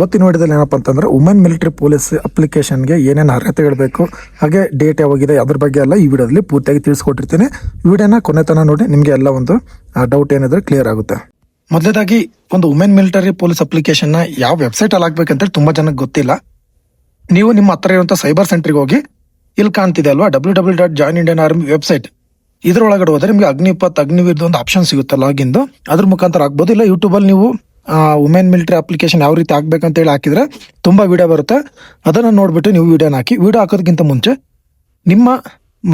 ಇವತ್ತಿನ ವಿಡಿಯೋದಲ್ಲಿ ಏನಪ್ಪ ಅಂತಂದ್ರೆ ವುಮೆನ್ ಮಿಲಿಟರಿ ಪೊಲೀಸ್ ಅಪ್ಲಿಕೇಶನ್ಗೆ ಏನೇನು ಅರ್ಹತೆಗಳು ಬೇಕು, ಹಾಗೆ ಡೇಟ್ ಯಾವಾಗಿದೆ ಅದ್ರ ಬಗ್ಗೆ ಎಲ್ಲ ಈ ವಿಡಿಯೋದಲ್ಲಿ ಪೂರ್ತಿಯಾಗಿ ತಿಳಿಸ್ಕೊಟ್ಟಿರ್ತೀನಿ. ವಿಡಿಯೋನ ಕೊನೆ ತನಕ ನೋಡಿ, ನಿಮಗೆ ಎಲ್ಲ ಒಂದು ಡೌಟ್ ಏನಿದ್ರೆ ಕ್ಲಿಯರ್ ಆಗುತ್ತೆ. ಮೊದಲೇದಾಗಿ ಒಂದು ವುಮೆನ್ ಮಿಲಿಟರಿ ಪೊಲೀಸ್ ಅಪ್ಲಿಕೇಶನ್ನ ಯಾವ ವೆಬ್ಸೈಟ್ ಅಲ್ಲಿ ಹಾಕ್ಬೇಕಂತ ತುಂಬಾ ಜನಕ್ಕೆ ಗೊತ್ತಿಲ್ಲ. ನೀವು ನಿಮ್ಮ ಹತ್ರ ಇರುವಂತ ಸೈಬರ್ ಸೆಂಟರ್ಗೆ ಹೋಗಿ, ಇಲ್ಲಿ ಕಾಣ್ತಿದೆ ಅಲ್ವಾ www.joinindianarmy ವೆಬ್ಸೈಟ್, ಇದ್ರೊಳಗಡೆ ಹೋದ್ರೆ ನಿಮ್ಗೆ ಅಗ್ನಿವೀರ್ದು ಒಂದು ಆಪ್ಷನ್ ಸಿಗುತ್ತೆ ಲಾಗಿನ್. ಅದ್ರ ಮುಖಾಂತರ ಹಾಕ್ಬೋದು. ಇಲ್ಲ ಯೂಟ್ಯೂಬ್ ಅಲ್ಲಿ ನೀವು ವುಮೆನ್ ಮಿಲಿಟರಿ ಅಪ್ಲಿಕೇಶನ್ ಯಾವ ರೀತಿ ಹಾಕ್ಬೇಕಂತ ಹೇಳಿ ಹಾಕಿದ್ರೆ ತುಂಬಾ ವಿಡಿಯೋ ಬರುತ್ತೆ. ಅದನ್ನ ನೋಡ್ಬಿಟ್ಟು ನೀವು ವಿಡಿಯೋನ ಹಾಕಿ. ವಿಡಿಯೋ ಹಾಕೋದಕ್ಕಿಂತ ಮುಂಚೆ ನಿಮ್ಮ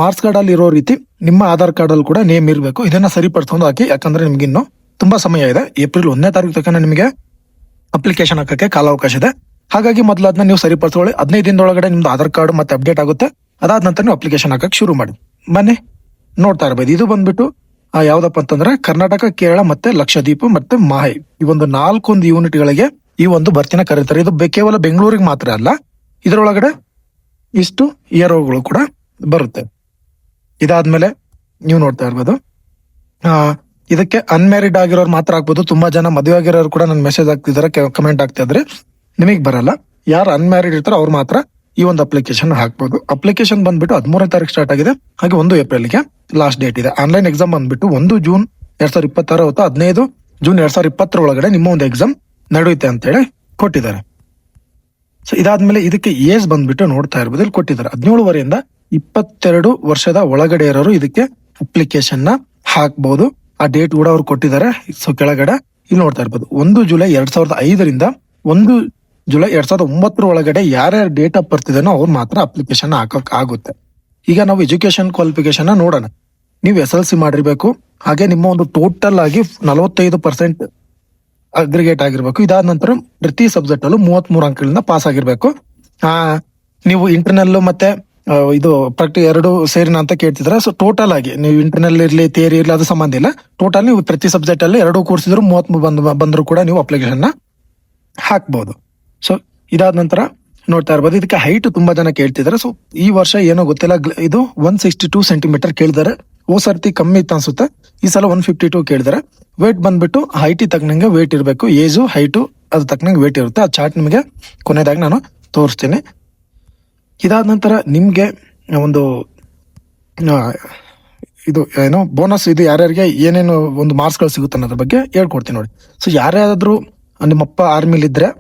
ಮಾರ್ಕ್ಸ್ ಕಾರ್ಡ್ ಅಲ್ಲಿ ಇರೋ ರೀತಿ ನಿಮ್ಮ ಆಧಾರ್ ಕಾರ್ಡ್ ಅಲ್ಲಿ ಕೂಡ ನೇಮ್ ಇರಬೇಕು. ಇದನ್ನ ಸರಿಪಡಿಸ್ಕೊಂಡು ಹಾಕಿ, ಯಾಕಂದ್ರೆ ನಿಮ್ಗೆ ಇನ್ನು ತುಂಬಾ ಸಮಯ ಇದೆ. ಏಪ್ರಿಲ್ 1ನೇ ತಾರೀಕು ತನಕ ನಿಮಗೆ ಅಪ್ಲಿಕೇಶನ್ ಹಾಕಕ್ಕೆ ಕಾಲಾವಕಾಶ ಇದೆ. ಹಾಗಾಗಿ ಮೊದಲು ಅದನ್ನ ನೀವು ಸರಿಪಡಿಸ್ಕೊಳ್ಳಿ. 15 ದಿನದೊಳಗಡೆ ನಿಮ್ದು ಆಧಾರ್ ಕಾರ್ಡ್ ಮತ್ತೆ ಅಪ್ಡೇಟ್ ಆಗುತ್ತೆ. ಅದಾದ ನಂತರ ನೀವು ಅಪ್ಲಿಕೇಶನ್ ಹಾಕಕ್ಕೆ ಶುರು ಮಾಡಿ. ಬನ್ನಿ ನೋಡ್ತಾ ಇರಬಹುದು. ಇದು ಬಂದ್ಬಿಟ್ಟು ಯಾವ್ದಪ್ಪ ಅಂತಂದ್ರೆ ಕರ್ನಾಟಕ, ಕೇರಳ ಮತ್ತೆ ಲಕ್ಷದ್ವೀಪ ಮತ್ತೆ ಮಾಹೆ, ಈ ಒಂದು 4 ಯೂನಿಟ್ ಗಳಿಗೆ ಈ ಒಂದು ಭರ್ತಿನ ಕರೀತಾರೆ. ಇದು ಕೇವಲ ಬೆಂಗಳೂರಿಗೆ ಮಾತ್ರ ಅಲ್ಲ, ಇದರೊಳಗಡೆ ಇಷ್ಟು ಇಯರ್ಗಳು ಕೂಡ ಬರುತ್ತೆ. ಇದಾದ್ಮೇಲೆ ನೀವು ನೋಡ್ತಾ ಇರ್ಬೋದು, ಇದಕ್ಕೆ ಅನ್ಮ್ಯಾರಿಡ್ ಆಗಿರೋರು ಮಾತ್ರ ಆಗ್ಬೋದು. ತುಂಬಾ ಜನ ಮದುವೆ ಆಗಿರೋರು ಕೂಡ ನನ್ ಮೆಸೇಜ್ ಆಗ್ತಿದಾರೆ, ಕಮೆಂಟ್ ಆಗ್ತಾ ಇದ್ರೆ. ನಿಮಗ್ ಬರಲ್ಲ. ಯಾರು ಅನ್ಮ್ಯಾರಿಡ್ ಇರ್ತಾರೋ ಅವ್ರು ಮಾತ್ರ ಈ ಒಂದು ಅಪ್ಲಿಕೇಶನ್ ಹಾಕ್ಬೋದು. ಅಪ್ಲಿಕೇಶನ್ ಬಂದ್ಬಿಟ್ಟು 13ನೇ ತಾರೀಕು ಸ್ಟಾರ್ಟ್ ಆಗಿದೆ. ಹಾಗೆ 1 ಏಪ್ರಿಲ್ಗೆ ಲಾಸ್ಟ್ ಡೇಟ್ ಇದೆ. ಆನ್ಲೈನ್ ಎಕ್ಸಾಮ್ ಬಂದ್ಬಿಟ್ಟು 1 ಜೂನ್ 2026 ಹೊತ್ತು 15 ಜೂನ್ 2020 ಒಳಗಡೆ ನಿಮ್ಮ ಒಂದು ಎಕ್ಸಾಮ್ ನಡೆಯುತ್ತೆ ಅಂತ ಹೇಳಿ ಕೊಟ್ಟಿದ್ದಾರೆ. ಸೊ ಇದಾದ್ಮೇಲೆ ಇದಕ್ಕೆ ಏಜ್ ಬಂದ್ಬಿಟ್ಟು ನೋಡ್ತಾ ಇರ್ಬೋದು, ಇಲ್ಲಿ ಕೊಟ್ಟಿದ್ದಾರೆ 17 ವರೆಯಿಂದ 22 ವರ್ಷದ ಒಳಗಡೆ ಇರೋರು ಇದಕ್ಕೆ ಅಪ್ಲಿಕೇಶನ್ ನ ಹಾಕ್ಬಹುದು. ಆ ಡೇಟ್ ಕೂಡ ಅವ್ರು ಕೊಟ್ಟಿದ್ದಾರೆ. ಸೊ ಕೆಳಗಡೆ ಇಲ್ಲಿ ನೋಡ್ತಾ ಇರ್ಬೋದು, 1 ಜುಲೈ 2005ರಿಂದ 1 ಜುಲೈ 2009 ಒಳಗಡೆ ಯಾರ್ಯಾರು ಡೇಟ್ ಆಫ್ ಬರ್ತ್ ಇದೆನೋ ಅವ್ರು ಮಾತ್ರ ಅಪ್ಲಿಕೇಶನ್ ಹಾಕಕ್ ಆಗುತ್ತೆ. ಈಗ ನಾವು ಎಜುಕೇಶನ್ ಕ್ವಾಲಿಫಿಕೇಶನ್ ನೋಡೋಣ. ನೀವು SLC ಮಾಡಿರ್ಬೇಕು. ಹಾಗೆ ನಿಮ್ಮ ಒಂದು ಟೋಟಲ್ ಆಗಿ 45% ಅಗ್ರಿಗೇಟ್ ಆಗಿರ್ಬೇಕು. ಇದಾದ ನಂತರ ಪ್ರತಿ ಸಬ್ಜೆಕ್ಟ್ ಅಲ್ಲೂ 33 ಅಂಕಗಳಿಂದ ಪಾಸ್ ಆಗಿರ್ಬೇಕು. ನೀವು ಇಂಟರ್ನಲ್ ಮತ್ತೆ ಇದು ಪ್ರಾಕ್ಟಿಕಲ್ 2 ಸೇರಿನ ಅಂತ ಕೇಳ್ತಿದ್ರ. ಸೊ ಟೋಟಲ್ ಆಗಿ ನೀವು ಇಂಟರ್ನಲ್ ಇರ್ಲಿ ಥಿಯರಿ ಇರ್ಲಿ ಅದು ಸಂಬಂಧ ಇಲ್ಲ. ಟೋಟಲ್ ನೀವು ಪ್ರತಿ ಸಬ್ಜೆಕ್ಟ್ ಅಲ್ಲಿ 2 ಕೋರ್ಸ್ ಇದ್ರು 33 ಬಂದ್ರು ಕೂಡ ನೀವು ಅಪ್ಲಿಕೇಶನ್ ಹಾಕ್ಬಹುದು. ಸೊ ಇದಾದ ನಂತರ ನೋಡ್ತಾ ಇರ್ಬೋದು, ಇದಕ್ಕೆ ಹೈಟ್ ತುಂಬಾ ಜನ ಕೇಳ್ತಿದ್ದಾರೆ. ಸೊ ಈ ವರ್ಷ ಏನೋ ಗೊತ್ತಿಲ್ಲ, ಇದು 162 ಸೆಂಟಿಮೀಟರ್ ಕೇಳಿದಾರೆ. ಸರ್ತಿ ಕಮ್ಮಿ ಇತ್ತು ಅನ್ಸುತ್ತೆ. ಈ ಸಲ 152 ಕೇಳಿದಾರೆ. ವೇಟ್ ಬಂದ್ಬಿಟ್ಟು ಹೈಟ್ ತಕ್ಕನಂಗೆ ವೇಟ್ ಇರಬೇಕು. ಏಜು ಹೈಟು ಅದು ತಕ್ಕನಂಗೆ ವೇಟ್ ಇರುತ್ತೆ. ಆ ಚಾರ್ಟ್ ನಿಮಗೆ ಕೊನೆಯದಾಗಿ ನಾನು ತೋರಿಸ್ತೀನಿ. ಇದಾದ ನಂತರ ನಿಮ್ಗೆ ಒಂದು ಇದು ಏನೋ ಬೋನಸ್, ಇದು ಯಾರ್ಯಾರಿಗೆ ಏನೇನು ಒಂದು ಮಾರ್ಕ್ಸ್ ಗಳು ಸಿಗುತ್ತೆ ಅನ್ನೋದ್ರ ಬಗ್ಗೆ ಹೇಳ್ಕೊಡ್ತೀನಿ ನೋಡಿ. ಸೊ ಯಾರ್ಯಾದ್ರೂ ನಿಮ್ಮಪ್ಪ ಆರ್ಮಿಲಿ ಇದ್ರೆ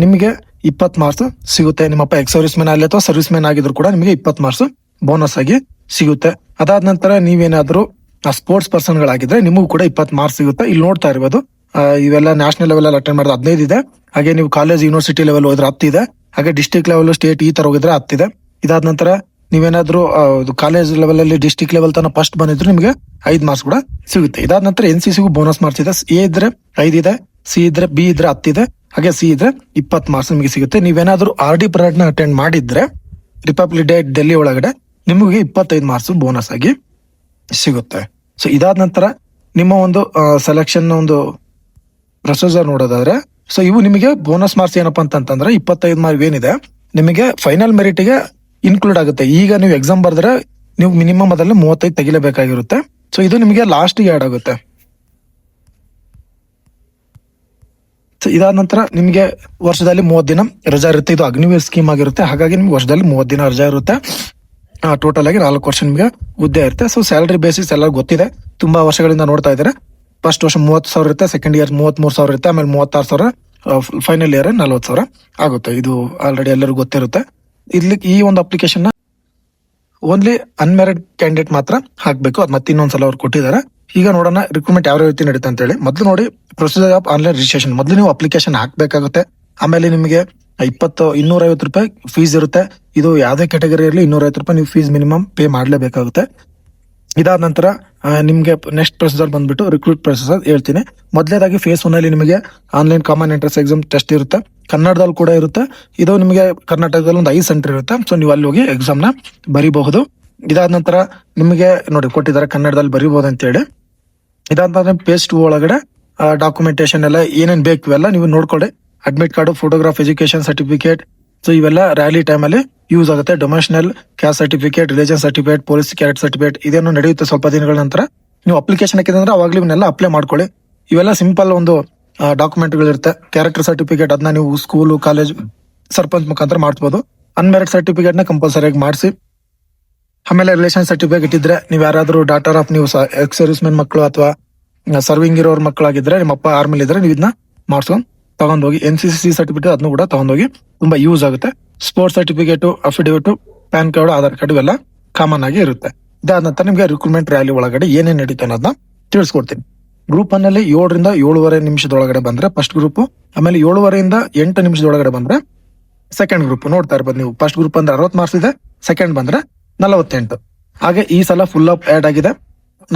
ನಿಮಗೆ 20 ಮಾರ್ಕ್ಸ್ ಸಿಗುತ್ತೆ. ನಿಮ್ಮಪ್ಪ ಎಕ್ಸ್ ಸರ್ವಿಸ್ ಮ್ಯಾನ್ ಆಗಲಿ ಅಥವಾ ಸರ್ವಿಸ್ ಮ್ಯಾನ್ ಆಗಿದ್ರು ಕೂಡ ನಿಮಗೆ 20 ಮಾರ್ಕ್ಸ್ ಬೋನಸ್ ಆಗಿ ಸಿಗುತ್ತೆ. ಅದಾದ ನಂತರ ನೀವೇನಾದ್ರೂ ಸ್ಪೋರ್ಟ್ಸ್ ಪರ್ಸನ್ ಗಳಾಗಿದ್ರೆ ನಿಮಗೂ ಕೂಡ 20 ಮಾರ್ಕ್ಸ್ ಸಿಗುತ್ತೆ. ಇಲ್ಲಿ ನೋಡ್ತಾ ಇರ್ಬೋದು, ಇವೆಲ್ಲ ನ್ಯಾಷನಲ್ ಲೆವೆಲ್ ಅಲ್ಲಿ ಅಟೆಂಡ್ ಮಾಡಿದ್ರೆ 15 ಇದೆ. ಹಾಗೆ ನೀವು ಕಾಲೇಜ್ ಯೂನಿವರ್ಸಿಟಿ ಲೆವೆಲ್ ಹೋದ್ರೆ 10 ಇದೆ. ಹಾಗೆ ಡಿಸ್ಟ್ರಿಕ್ಟ್ ಲೆವೆಲ್ ಸ್ಟೇಟ್ ಈ ತರ ಹೋಗಿದ್ರೆ 10 ಇದೆ. ಇದಾದ ನಂತರ ನೀವೇನಾದ್ರೂ ಕಾಲೇಜ್ ಲೆವೆಲ್ ಅಲ್ಲಿ ಡಿಸ್ಟ್ರಿಕ್ಟ್ ಲೆವೆಲ್ ತನಕ ಫಸ್ಟ್ ಬಂದಿದ್ರು ನಿಮಗೆ 5 ಮಾರ್ಕ್ಸ್ ಕೂಡ ಸಿಗುತ್ತೆ. ಇದಾದ ನಂತರ NCCಗೂ ಬೋನಸ್ ಮಾರ್ಕ್ಸ್ ಇದೆ. ಎ ಇದ್ರೆ 5 ಇದೆ, ಸಿ ಇದ್ರೆ, ಬಿ ಇದ್ರೆ 10 ಇದೆ, ಹಾಗೆ ಸಿ ಇದ್ರೆ 20 ಮಾರ್ಕ್ಸ್ ನಿಮಗೆ ಸಿಗುತ್ತೆ. ನೀವೇನಾದ್ರೂ RD ಪರೇಡ್ ನ ಅಟೆಂಡ್ ಮಾಡಿದ್ರೆ ರಿಪಬ್ಲಿಕ್ ಡೇ ಡೆಲ್ಲಿ ಒಳಗಡೆ ನಿಮಗೆ 25 ಮಾರ್ಕ್ಸ್ ಬೋನಸ್ ಆಗಿ ಸಿಗುತ್ತೆ. ಸೊ ಇದಾದ ನಂತರ ನಿಮ್ಮ ಒಂದು ಸೆಲೆಕ್ಷನ್ ಒಂದು ಪ್ರೊಸೀಜರ್ ನೋಡೋದಾದ್ರೆ, ಸೊ ಇವು ನಿಮಗೆ ಬೋನಸ್ ಮಾರ್ಕ್ಸ್ ಏನಪ್ಪಾ ಅಂತಂದ್ರೆ 25 ಮಾರ್ಕ್ಸ್ ಏನಿದೆ ನಿಮಗೆ ಫೈನಲ್ ಮೆರಿಟ್ ಗೆ ಇನ್ಕ್ಲೂಡ್ ಆಗುತ್ತೆ. ಈಗ ನೀವು ಎಕ್ಸಾಮ್ ಬರ್ದ್ರೆ ನೀವು ಮಿನಿಮಮ್ ಅದರಲ್ಲಿ 35 ತೆಗಿಲೇಬೇಕಾಗಿರುತ್ತೆ. ಸೊ ಇದು ನಿಮಗೆ ಲಾಸ್ಟ್ ಗೆ ಆಡ್ ಆಗುತ್ತೆ. ಇದಾದ ನಂತರ ನಿಮಗೆ ವರ್ಷದಲ್ಲಿ 30 ದಿನ ರಜಾ ಇರುತ್ತೆ. ಇದು ಅಗ್ನಿವೀರ್ ಸ್ಕೀಮ್ ಆಗಿರುತ್ತೆ. ಹಾಗಾಗಿ ನಿಮ್ಗೆ ವರ್ಷದಲ್ಲಿ 30 ದಿನ ರಜಾ ಇರುತ್ತೆ. ಟೋಟಲ್ ಆಗಿ 4 ವರ್ಷ ನಿಮ್ಗೆ ಹುದ್ದೆ ಇರುತ್ತೆ. ಸೊ ಸ್ಯಾಲರಿ ಬೇಸಿಸ್ ಎಲ್ಲ ಗೊತ್ತಿದೆ, ತುಂಬಾ ವರ್ಷಗಳಿಂದ ನೋಡ್ತಾ ಇದ್ದಾರೆ. ಫಸ್ಟ್ ವರ್ಷ 30,000 ಇರುತ್ತೆ, ಸೆಕೆಂಡ್ ಇಯರ್ 33,000 ಇರುತ್ತೆ, ಆಮೇಲೆ 36,000, ಫೈನಲ್ ಇಯರ್ 40,000 ಆಗುತ್ತೆ. ಇದು ಆಲ್ರೆಡಿ ಎಲ್ಲರಿಗೂ ಗೊತ್ತಿರುತ್ತೆ. ಇಲ್ಲಿ ಈ ಒಂದು ಅಪ್ಲಿಕೇಶನ್ ಓನ್ಲಿ ಅನ್ಮ್ಯಾರಿಡ್ ಕ್ಯಾಂಡಿಡೇಟ್ ಮಾತ್ರ ಹಾಕ್ಬೇಕು. ಅದ್ ಮತ್ತೆ ಇನ್ನೊಂದ್ಸಲ ಅವ್ರು ಕೊಟ್ಟಿದ್ದಾರೆ. ಈಗ ನೋಡೋಣ ರಿಕ್ರೂಟ್ಮೆಂಟ್ ಯಾವ ರೀತಿ ನಡೀತಾ ಅಂತ ಹೇಳಿ. ಮೊದಲು ನೋಡಿ ಪ್ರೊಸೀಜರ್ ಆಫ್ ಆನ್ಲೈನ್ ರಿಜಿಸ್ಟ್ರೇಷನ್. ಮೊದಲು ನೀವು ಅಪ್ಲಿಕೇಶನ್ ಹಾಕ್ಬೇಕಾಗುತ್ತೆ. ಆಮೇಲೆ ನಿಮಗೆ 250 ರೂಪಾಯಿ ಫೀಸ್ ಇರುತ್ತೆ. ಇದು ಯಾವುದೇ ಕ್ಯಾಟಗರಿ ಇರಲಿ 250 ರೂಪಾಯಿ ನೀವು ಫೀಸ್ ಮಿನಿಮಮ್ ಪೇ ಮಾಡಲೇಬೇಕಾಗುತ್ತೆ. ಇದಾದ ನಂತರ ನಿಮ್ಗೆ ನೆಕ್ಸ್ಟ್ ಪ್ರೊಸೀಜರ್ ಬಂದ್ಬಿಟ್ಟು ರಿಕ್ರೂಟ್ ಪ್ರೊಸೀಜರ್ ಹೇಳ್ತೀನಿ. ಮೊದಲೇದಾಗಿ ಫೇಸ್ 1 ಅಲ್ಲಿ ನಿಮಗೆ online common entrance exam test ಇರುತ್ತೆ. ಕನ್ನಡದಲ್ಲಿ ಕೂಡ ಇರುತ್ತೆ. ಇದು ನಿಮಗೆ ಕರ್ನಾಟಕದಲ್ಲಿ ಒಂದು 5 ಸೆಂಟರ್ ಇರುತ್ತೆ. ಸೊ ನೀವು ಅಲ್ಲಿ ಹೋಗಿ ಎಕ್ಸಾಮ್ ನ ಬರೀಬಹುದು. ಇದಾದ ನಂತರ ನಿಮಗೆ ನೋಡಿ ಕೊಟ್ಟಿದ್ದಾರೆ ಕನ್ನಡದಲ್ಲಿ ಬರೀಬಹುದು ಅಂತ ಹೇಳಿ. ಇದಾದ ನಂತರ ಪೇಜ್ 2 ಒಳಗಡೆ ಡಾಕ್ಯುಮೆಂಟೇಶನ್ ಎಲ್ಲ ಏನೇನ್ ಬೇಕು ಇವೆಲ್ಲ ನೀವು ನೋಡ್ಕೊಳ್ಳಿ. Admit card, photograph, education certificate. So ಇವೆಲ್ಲ ರ್ಯಾಲಿ ಟೈಮ್ ಅಲ್ಲಿ ಯೂಸ್ ಆಗುತ್ತೆ. Domicile caste certificate, religion certificate, police ಕ್ಯಾರೆಟ್ ಸರ್ಟಿಫಿಕೇಟ್ ಇದೇನು ನಡೆಯುತ್ತೆ ಸ್ವಲ್ಪ ದಿನಗಳ ನಂತರ. ನೀವು ಅಪ್ಲಿಕೇಶನ್ ಹಾಕಿದ್ರೆ ಅವಾಗ್ಲೂ ಇವನ್ನೆಲ್ಲ ಅಪ್ಲೈ ಮಾಡ್ಕೊಳ್ಳಿ. ಇವೆಲ್ಲ ಸಿಂಪಲ್ ಒಂದು ಡಾಕ್ಯುಮೆಂಟ್ಗಳಿರುತ್ತೆ. ಕ್ಯಾರೆಕ್ಟರ್ ಸರ್ಟಿಫಿಕೇಟ್ ಅದನ್ನ ನೀವು ಸ್ಕೂಲು ಕಾಲೇಜ್ ಸರ್ಪಂಚ್ ಮುಖಾಂತರ ಮಾಡಿಸ್ಬೋದು. ಅನ್ಮ್ಯಾರಿಡ್ ಸರ್ಟಿಫಿಕೇಟ್ ನ ಕಂಪಲ್ಸರಿಯಾಗಿ ಮಾಡಿಸಿ. ಆಮೇಲೆ ರಿಲೇಷನ್ ಸರ್ಟಿಫಿಕೇಟ್ ಇದ್ರೆ ನೀವು ಯಾರಾದ್ರೂ ಡಾಟರ್ ಆಫ್ ನೀವು ಎಕ್ಸ್ ಸರ್ವಿಸ್ ಮೆನ್ ಮಕ್ಕಳು ಅಥವಾ ಸರ್ವಿಂಗ್ ಇರೋರ್ ಮಕ್ಕಳಾಗಿದ್ರೆ, ನಿಮ್ಮ ಅಪ್ಪ ಆರ್ಮಿಲಿ ಇದ್ರೆ ನೀವು ಇದನ್ನ ಮಾಡ್ಸ್ಕೊಂಡ್ ತಗೊಂಡೋಗಿ. NCC ಸರ್ಟಿಫಿಕೇಟ್ ಅದನ್ನು ಕೂಡ ತಗೊಂಡೋಗಿ ತುಂಬಾ ಯೂಸ್ ಆಗುತ್ತೆ. Sports certificate, affidavit, PAN card, Aadhaar card ಇವೆಲ್ಲ ಕಾಮನ್ ಆಗಿ ಇರುತ್ತೆ. ಇದಾದ ನಂತರ ನಿಮ್ಗೆ ರಿಕ್ರೂಟ್ಮೆಂಟ್ ರ್ಯಾಲಿ ಒಳಗಡೆ ಏನೇನ್ ನಡೀತು ಅನ್ನೋದನ್ನ ತಿಳಿಸ್ಕೊಡ್ತೀನಿ. ಗ್ರೂಪ್ 1 ಅಲ್ಲಿ 7ರಿಂದ 7:15 ನಿಮಿಷದೊಳಗಡೆ ಬಂದ್ರೆ ಫಸ್ಟ್ ಗ್ರೂಪ್, ಆಮೇಲೆ 7:15 8 ನಿಮಿಷದೊಳಗಡೆ ಬಂದ್ರೆ ಸೆಕೆಂಡ್ ಗ್ರೂಪ್. ನೋಡ್ತಾ ಇರ್ಬೋದು ನೀವು, ಫಸ್ಟ್ ಗ್ರೂಪ್ ಅಂದ್ರೆ 60 ಮಾರ್ಕ್ಸ್ ಇದೆ, ಸೆಕೆಂಡ್ ಬಂದ್ರೆ 48. ಹಾಗೆ ಈ ಸಲ ಫುಲ್ ಅಪ್ ಆಡ್ ಆಗಿದೆ.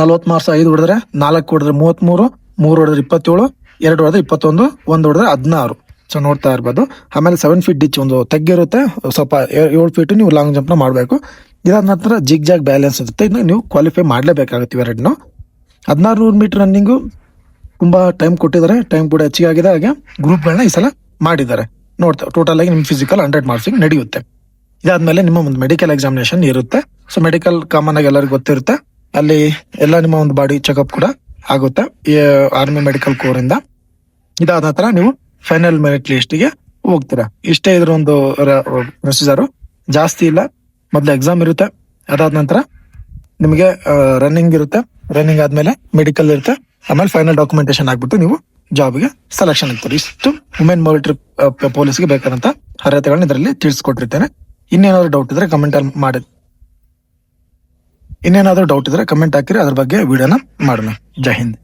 40 ಮಾರ್ಕ್ಸ್ 5 ಹೊಡೆದ್ರೆ, 4 ಹೊಡೆದ್ರೆ 33, 3 ಹೊಡೆದ್ರೆ 27, 2 ಹೊಡೆದ್ರೆ 21, 1 ಹೊಡೆದ್ರೆ 16. ಸೊ ನೋಡ್ತಾ ಇರ್ಬೋದು. ಆಮೇಲೆ 7 ಫೀಟ್ ಡಿಚ್ ಒಂದು ತೆಗ್ಗಿರುತ್ತೆ, ಸ್ವಲ್ಪ 7 ಫೀಟ್ ನೀವು ಲಾಂಗ್ ಜಂಪ್ ನ ಮಾಡಬೇಕು. ಇದಾದ ನಂತರ ಜಿಗ್ ಜಾಗ್ ಬ್ಯಾಲೆನ್ಸ್ ಇರುತ್ತೆ, ಇದನ್ನ ನೀವು ಕ್ವಾಲಿಫೈ ಮಾಡಲೇಬೇಕಾಗುತ್ತೆ ಇವೆರಡನ್ನು. 1600 ಮೀಟರ್ ರನ್ನಿಂಗು ತುಂಬಾ ಟೈಮ್ ಕೊಟ್ಟಿದ್ದಾರೆ, ಟೈಮ್ ಕೂಡ ಹೆಚ್ಚಿಗೆ ಆಗಿದೆ. ಹಾಗೆ ಗ್ರೂಪ್ಗಳನ್ನ ಈ ಸಲ ಮಾಡಿದ್ದಾರೆ. ನೋಡ್ತಾ ಟೋಟಲ್ ಆಗಿ ನಿಮ್ ಫಿಸಿಕಲ್ 100 ಮಾರ್ಕ್ಸ್ ನಡೆಯುತ್ತೆ. ಇದಾದ್ಮೇಲೆ ನಿಮ್ಮ ಒಂದು ಮೆಡಿಕಲ್ ಎಕ್ಸಾಮಿನೇಷನ್ ಇರುತ್ತೆ. ಸೊ ಮೆಡಿಕಲ್ ಕಾಮನ್ ಆಗಿ ಎಲ್ಲರಿಗೂ ಗೊತ್ತಿರುತ್ತೆ. ಅಲ್ಲಿ ಎಲ್ಲ ನಿಮ್ಮ ಒಂದು ಬಾಡಿ ಚೆಕಪ್ ಕೂಡ ಆಗುತ್ತೆ ಈ ಆರ್ಮಿ ಮೆಡಿಕಲ್ ಕೋರ್ ಇಂದ. ಇದಾದ ನಂತರ ನೀವು ಫೈನಲ್ ಮೆರಿಟ್ ಲಿಸ್ಟ್ ಗೆ ಹೋಗ್ತೀರಾ. ಇಷ್ಟೇ ಇದ್ರ ಒಂದು ಪ್ರೊಸೀಜರ್, ಜಾಸ್ತಿ ಇಲ್ಲ. ಮೊದಲು ಎಕ್ಸಾಮ್ ಇರುತ್ತೆ, ಅದಾದ ನಂತರ ನಿಮಗೆ ರನ್ನಿಂಗ್ ಇರುತ್ತೆ, ರನ್ನಿಂಗ್ ಆದ್ಮೇಲೆ ಮೆಡಿಕಲ್ ಇರುತ್ತೆ, ಆಮೇಲೆ ಫೈನಲ್ ಡಾಕ್ಯುಮೆಂಟೇಶನ್ ಆಗ್ಬಿಟ್ಟು ನೀವು ಜಾಬ್ಗೆ ಸೆಲೆಕ್ಷನ್ ಆಗ್ತಾರೆ. ಇಷ್ಟು ವುಮೆನ್ ಮಿಲಿಟರಿ ಪೊಲೀಸ್ಗೆ ಬೇಕಾದಂತ ಅರ್ಹತೆಗಳನ್ನ ಇದರಲ್ಲಿ ತಿಳಿಸ್ಕೊಟ್ಟಿರ್ತೇನೆ. ಇನ್ನೇನಾದ್ರೂ ಡೌಟ್ ಇದ್ರೆ ಕಮೆಂಟ್ ಅಲ್ಲಿ ಮಾಡಿ. ಇನ್ನೇನಾದ್ರೂ ಡೌಟ್ ಇದ್ರೆ ಕಮೆಂಟ್ ಹಾಕಿರಿ, ಅದ್ರ ಬಗ್ಗೆ ವಿಡಿಯೋನ ಮಾಡೋಣ. ಜೈ ಹಿಂದ್.